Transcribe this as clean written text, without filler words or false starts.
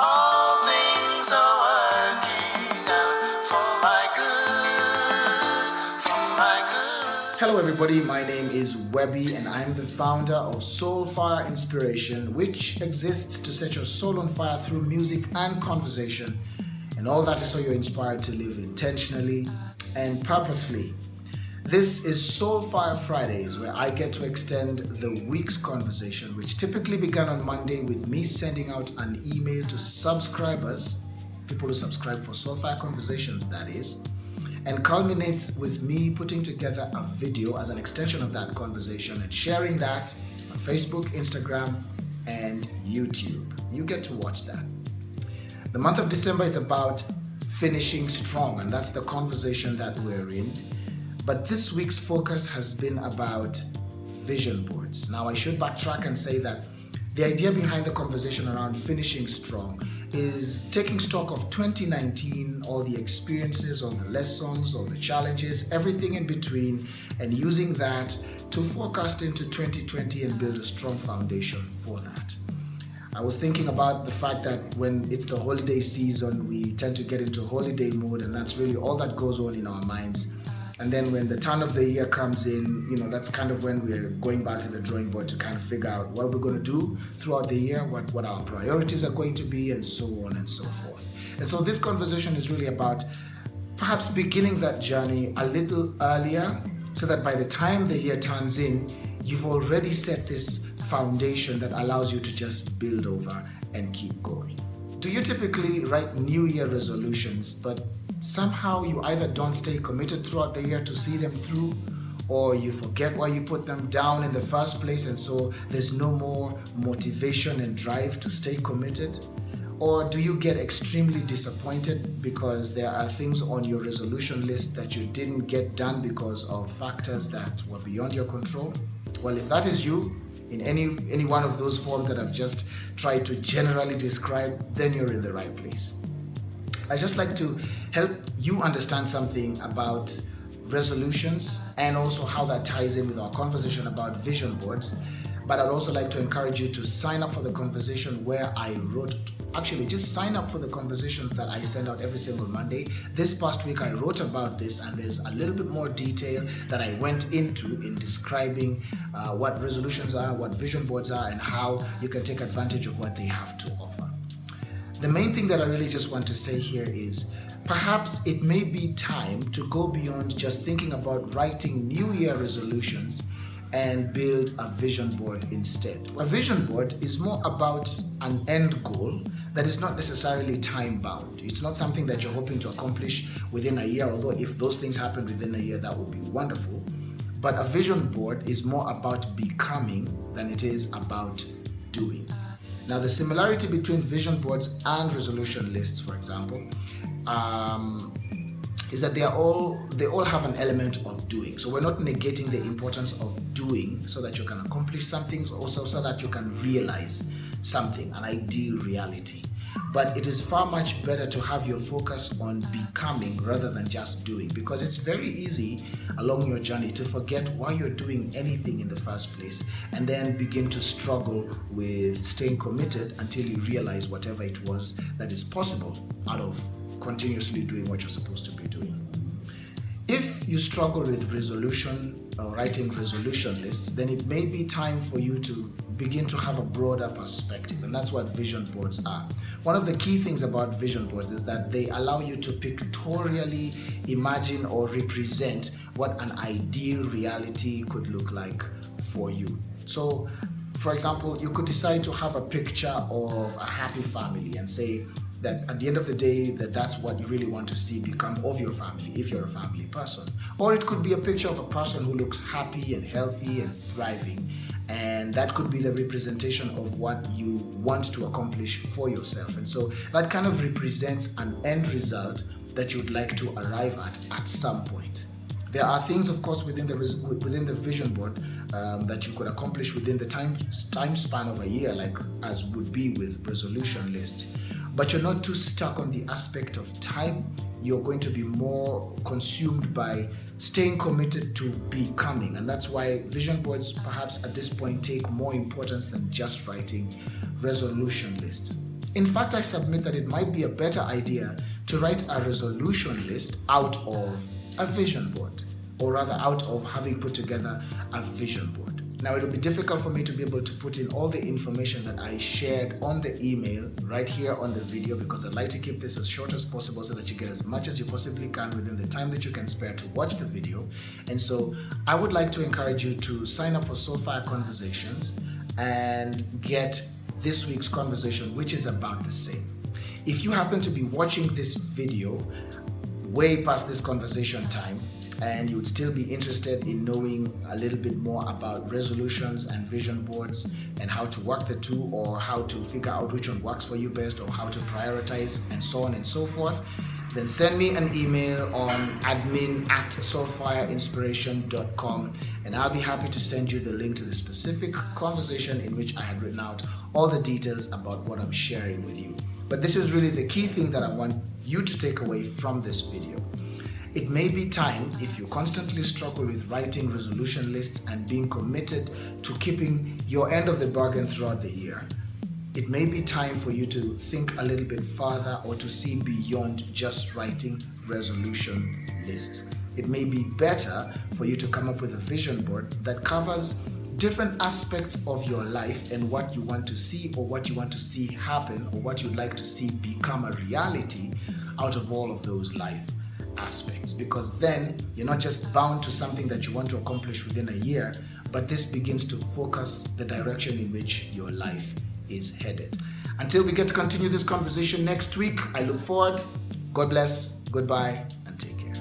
All things are working out for my good, for my good. Hello everybody, my name is Webby and I'm the founder of SoulFire Inspiration, which exists to set your soul on fire through music and conversation, and all that is so you're inspired to live intentionally and purposefully. This is SoulFire Fridays, where I get to extend the week's conversation, which typically began on Monday with me sending out an email to subscribers, people who subscribe for SoulFire Conversations, that is, and culminates with me putting together a video as an extension of that conversation and sharing that on Facebook, Instagram, and YouTube. You get to watch that. The month of December is about finishing strong, and that's the conversation that we're in. But this week's focus has been about vision boards. Now, I should backtrack and say that the idea behind the conversation around finishing strong is taking stock of 2019, all the experiences, all the lessons, all the challenges, everything in between, and using that to forecast into 2020 and build a strong foundation for that. I was thinking about the fact that when it's the holiday season, we tend to get into holiday mode, and that's really all that goes on in our minds. And then when the turn of the year comes in, that's kind of when we're going back to the drawing board to kind of figure out what we're going to do throughout the year, what our priorities are going to be, and so on and so forth. And so this conversation is really about perhaps beginning that journey a little earlier so that by the time the year turns in, you've already set this foundation that allows you to just build over and keep going. Do you typically write New Year resolutions, but somehow you either don't stay committed throughout the year to see them through, or you forget why you put them down in the first place, and so there's no more motivation and drive to stay committed? Or do you get extremely disappointed because there are things on your resolution list that you didn't get done because of factors that were beyond your control? Well, if that is you, in any one of those forms that I've just tried to generally describe, then you're in the right place. I just like to help you understand something about resolutions and also how that ties in with our conversation about vision boards. But I'd also like to encourage you to sign up for the conversation where I wrote, actually just sign up for the conversations that I send out every single Monday. This past week I wrote about this, and there's a little bit more detail that I went into in describing what resolutions are, what vision boards are, and how you can take advantage of what they have to offer. The main thing that I really just want to say here is perhaps it may be time to go beyond just thinking about writing New Year resolutions and build a vision board instead. A vision board is more about an end goal that is not necessarily time bound. It's not something that you're hoping to accomplish within a year, although if those things happen within a year, that would be wonderful. But a vision board is more about becoming than it is about doing. Now, the similarity between vision boards and resolution lists, for example, is that they all have an element of doing. So we're not negating the importance of doing so that you can accomplish something, also so that you can realize something, an ideal reality. But it is far much better to have your focus on becoming rather than just doing, because it's very easy along your journey to forget why you're doing anything in the first place and then begin to struggle with staying committed until you realize whatever it was that is possible out of continuously doing what you're supposed to be doing. If you struggle with resolution or writing resolution lists, then it may be time for you to begin to have a broader perspective, and that's what vision boards are. One of the key things about vision boards is that they allow you to pictorially imagine or represent what an ideal reality could look like for you. So, for example, you could decide to have a picture of a happy family and say that at the end of the day, that's what you really want to see become of your family if you're a family person. Or it could be a picture of a person who looks happy and healthy and thriving, and that could be the representation of what you want to accomplish for yourself. And so that kind of represents an end result that you'd like to arrive at some point. There are things, of course, within the vision board that you could accomplish within the time span of a year, like as would be with resolution lists. But you're not too stuck on the aspect of time. You're going to be more consumed by staying committed to becoming. And that's why vision boards perhaps at this point take more importance than just writing resolution lists. In fact, I submit that it might be a better idea to write a resolution list out of a vision board, or rather out of having put together a vision board. Now, it will be difficult for me to be able to put in all the information that I shared on the email right here on the video, because I'd like to keep this as short as possible so that you get as much as you possibly can within the time that you can spare to watch the video. And so I would like to encourage you to sign up for SoulFire Conversations and get this week's conversation, which is about the same. If you happen to be watching this video way past this conversation time, and you would still be interested in knowing a little bit more about resolutions and vision boards and how to work the two, or how to figure out which one works for you best, or how to prioritize, and so on and so forth, then send me an email on admin@soulfireinspiration.com, and I'll be happy to send you the link to the specific conversation in which I had written out all the details about what I'm sharing with you. But this is really the key thing that I want you to take away from this video. It may be time, if you constantly struggle with writing resolution lists and being committed to keeping your end of the bargain throughout the year, it may be time for you to think a little bit further, or to see beyond just writing resolution lists. It may be better for you to come up with a vision board that covers different aspects of your life and what you want to see, or what you want to see happen, or what you'd like to see become a reality out of all of those life aspects. Because then you're not just bound to something that you want to accomplish within a year, but this begins to focus the direction in which your life is headed. Until we get to continue this conversation next week, I look forward. God bless, goodbye, and take care.